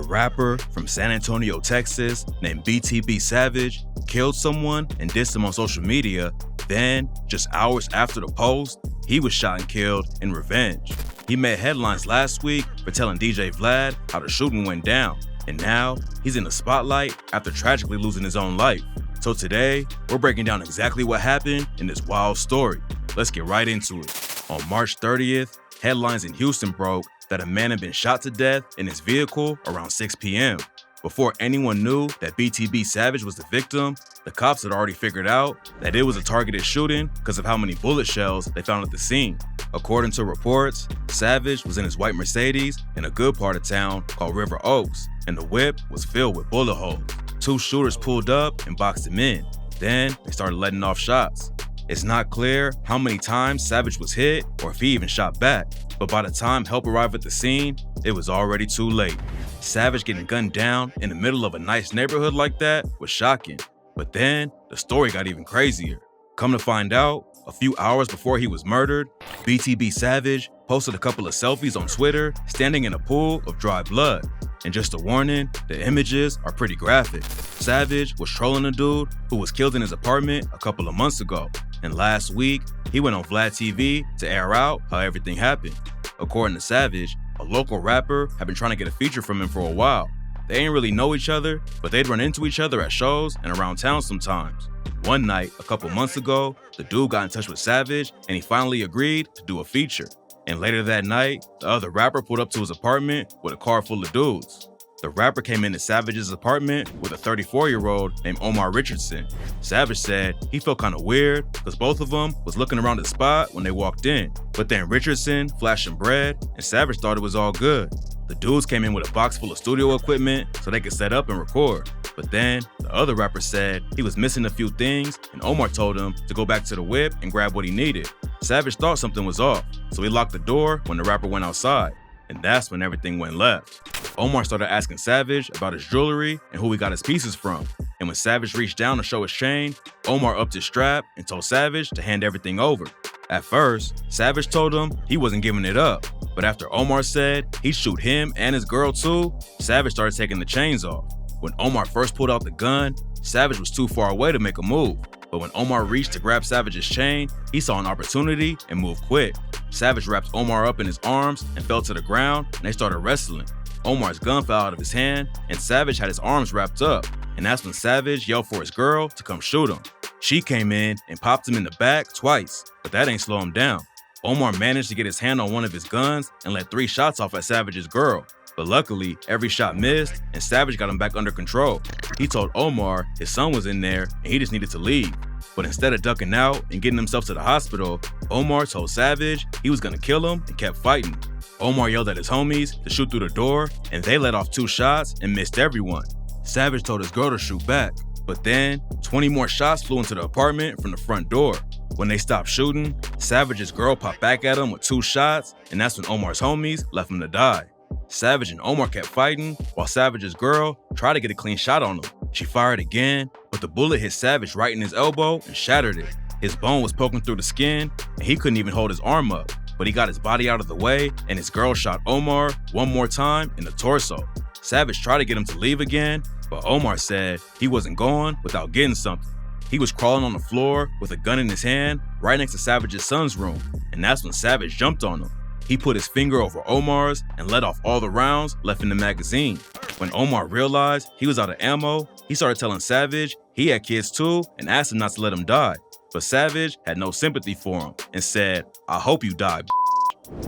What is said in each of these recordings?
rapper from San Antonio, Texas, named BTB Savage killed someone and dissed him on social media. Then, just hours after the post, he was shot and killed in revenge. He made headlines last week for telling DJ Vlad how the shooting went down, and now he's in the spotlight after tragically losing his own life. So today, we're breaking down exactly what happened in this wild story. Let's get right into it. On March 30th, headlines in Houston broke that a man had been shot to death in his vehicle around 6 p.m. Before anyone knew that BTB Savage was the victim, the cops had already figured out that it was a targeted shooting because of how many bullet shells they found at the scene. According to reports, Savage was in his white Mercedes in a good part of town called River Oaks, and the whip was filled with bullet holes. Two shooters pulled up and boxed him in. Then they started letting off shots. It's not clear how many times Savage was hit or if he even shot back, but by the time help arrived at the scene, it was already too late. Savage getting gunned down in the middle of a nice neighborhood like that was shocking. But then, the story got even crazier. Come to find out, a few hours before he was murdered, BTB Savage posted a couple of selfies on Twitter standing in a pool of dry blood. And just a warning, the images are pretty graphic. Savage was trolling a dude who was killed in his apartment a couple of months ago. And last week, he went on Vlad TV to air out how everything happened. According to Savage, a local rapper had been trying to get a feature from him for a while. They ain't really know each other, but they'd run into each other at shows and around town sometimes. One night, a couple months ago, the dude got in touch with Savage and he finally agreed to do a feature. And later that night, the other rapper pulled up to his apartment with a car full of dudes. The rapper came into Savage's apartment with a 34-year-old named Omar Richardson. Savage said he felt kind of weird because both of them was looking around the spot when they walked in. But then Richardson flashed some bread and Savage thought it was all good. The dudes came in with a box full of studio equipment so they could set up and record. But then, the other rapper said he was missing a few things and Omar told him to go back to the whip and grab what he needed. Savage thought something was off, so he locked the door when the rapper went outside. And that's when everything went left. Omar started asking Savage about his jewelry and who he got his pieces from. And when Savage reached down to show his chain, Omar upped his strap and told Savage to hand everything over. At first, Savage told him he wasn't giving it up. But after Omar said he'd shoot him and his girl too, Savage started taking the chains off. When Omar first pulled out the gun, Savage was too far away to make a move. But when Omar reached to grab Savage's chain, he saw an opportunity and moved quick. Savage wrapped Omar up in his arms and fell to the ground, and they started wrestling. Omar's gun fell out of his hand, and Savage had his arms wrapped up. And that's when Savage yelled for his girl to come shoot him. She came in and popped him in the back twice, but that ain't slow him down. Omar managed to get his hand on one of his guns and let 3 shots off at Savage's girl. But luckily, every shot missed, and Savage got him back under control. He told Omar his son was in there and he just needed to leave. But instead of ducking out and getting himself to the hospital, Omar told Savage he was gonna kill him and kept fighting. Omar yelled at his homies to shoot through the door, and they let off 2 shots and missed everyone. Savage told his girl to shoot back, but then 20 more shots flew into the apartment from the front door. When they stopped shooting, Savage's girl popped back at him with 2 shots, and that's when Omar's homies left him to die. Savage and Omar kept fighting while Savage's girl tried to get a clean shot on him. She fired again, but the bullet hit Savage right in his elbow and shattered it. His bone was poking through the skin, and he couldn't even hold his arm up, but he got his body out of the way, and his girl shot Omar one more time in the torso. Savage tried to get him to leave again, but Omar said he wasn't going without getting something. He was crawling on the floor with a gun in his hand right next to Savage's son's room, and that's when Savage jumped on him. He put his finger over Omar's and let off all the rounds left in the magazine. When Omar realized he was out of ammo, he started telling Savage he had kids too and asked him not to let him die. But Savage had no sympathy for him and said, "I hope you die."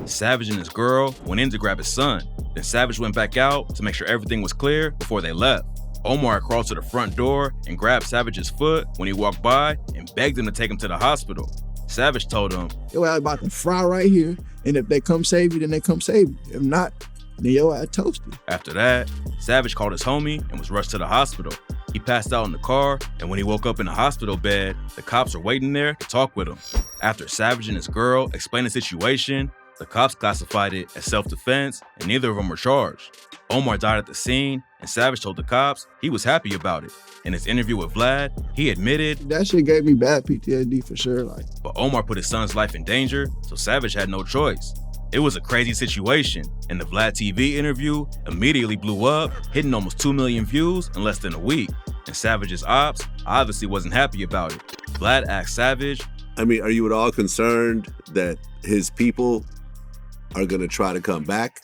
Savage and his girl went in to grab his son. Then Savage went back out to make sure everything was clear before they left. Omar crawled to the front door and grabbed Savage's foot when he walked by and begged him to take him to the hospital. Savage told him, "Your ass about to fry right here, and if they come save you, then they come save you. If not, then your ass toasted." After that, Savage called his homie and was rushed to the hospital. He passed out in the car, and when he woke up in the hospital bed, the cops were waiting there to talk with him. After Savage and his girl explained the situation, the cops classified it as self-defense, and neither of them were charged. Omar died at the scene, and Savage told the cops he was happy about it. In his interview with Vlad, he admitted that shit gave me bad PTSD for sure. But Omar put his son's life in danger, so Savage had no choice. It was a crazy situation, and the Vlad TV interview immediately blew up, hitting almost 2 million views in less than a week. And Savage's ops obviously wasn't happy about it. Vlad asked Savage, I mean, are you at all concerned that his people are gonna try to come back?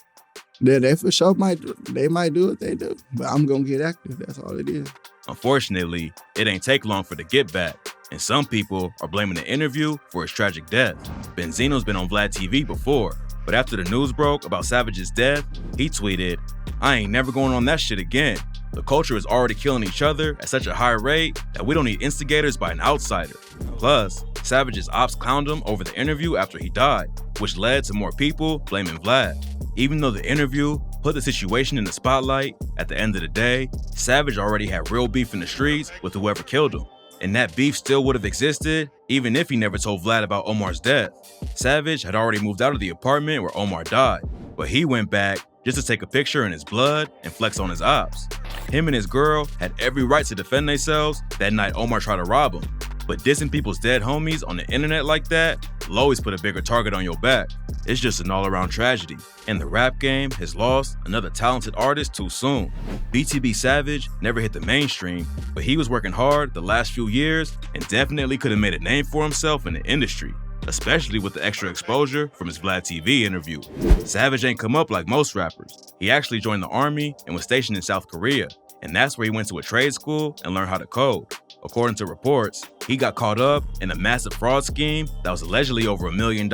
Yeah, they for sure might do what they do, but I'm gonna get active. That's all it is. Unfortunately, it ain't take long for the get back, and some people are blaming the interview for his tragic death. Benzino's been on Vlad TV before, but after the news broke about Savage's death, he tweeted, I ain't never going on that shit again. The culture is already killing each other at such a high rate that we don't need instigators by an outsider. Plus, Savage's ops clowned him over the interview after he died, which led to more people blaming Vlad. Even though the interview put the situation in the spotlight, at the end of the day, Savage already had real beef in the streets with whoever killed him. And that beef still would have existed even if he never told Vlad about Omar's death. Savage had already moved out of the apartment where Omar died, but he went back just to take a picture in his blood and flex on his ops. Him and his girl had every right to defend themselves that night Omar tried to rob him. But dissing people's dead homies on the internet like that will always put a bigger target on your back. It's just an all-around tragedy, and the rap game has lost another talented artist too soon. BTB Savage never hit the mainstream, but he was working hard the last few years and definitely could have made a name for himself in the industry, especially with the extra exposure from his Vlad TV interview. Savage ain't come up like most rappers. He actually joined the army and was stationed in South Korea, and that's where he went to a trade school and learned how to code. According to reports, he got caught up in a massive fraud scheme that was allegedly over $1 million.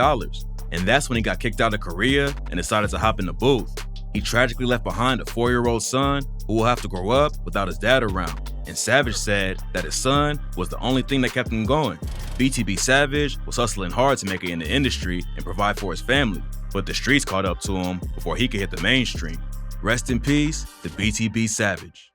And that's when he got kicked out of Korea and decided to hop in the booth. He tragically left behind a 4-year-old son who will have to grow up without his dad around. And Savage said that his son was the only thing that kept him going. BTB Savage was hustling hard to make it in the industry and provide for his family, but the streets caught up to him before he could hit the mainstream. Rest in peace to BTB Savage.